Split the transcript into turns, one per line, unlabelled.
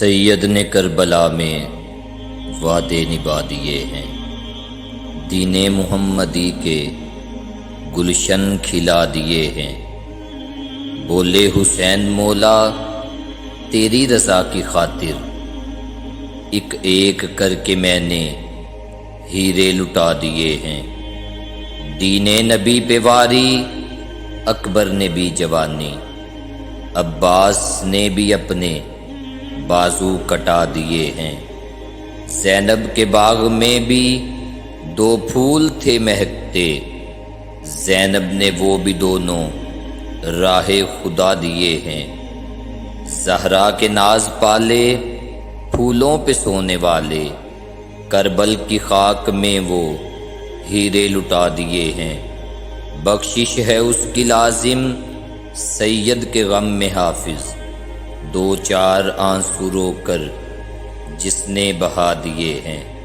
سید نے کربلا میں وعدے نبھا دیے ہیں، دین محمدی کے گلشن کھلا دیے ہیں۔ بولے حسین مولا تیری رضا کی خاطر، ایک ایک کر کے میں نے ہیرے لٹا دیے ہیں۔ دین نبی پہ واری اکبر نے بھی جوانی، عباس نے بھی اپنے بازو کٹا دیے ہیں۔ زینب کے باغ میں بھی دو پھول تھے مہکتے، زینب نے وہ بھی دونوں راہ خدا دیے ہیں۔ زہرا کے ناز پالے پھولوں پہ سونے والے، کربل کی خاک میں وہ ہیرے لٹا دیے ہیں۔ بخشش ہے اس کی لازم سید کے غم میں حافظ، دو چار آنسو رو کر جس نے بہا دیے ہیں۔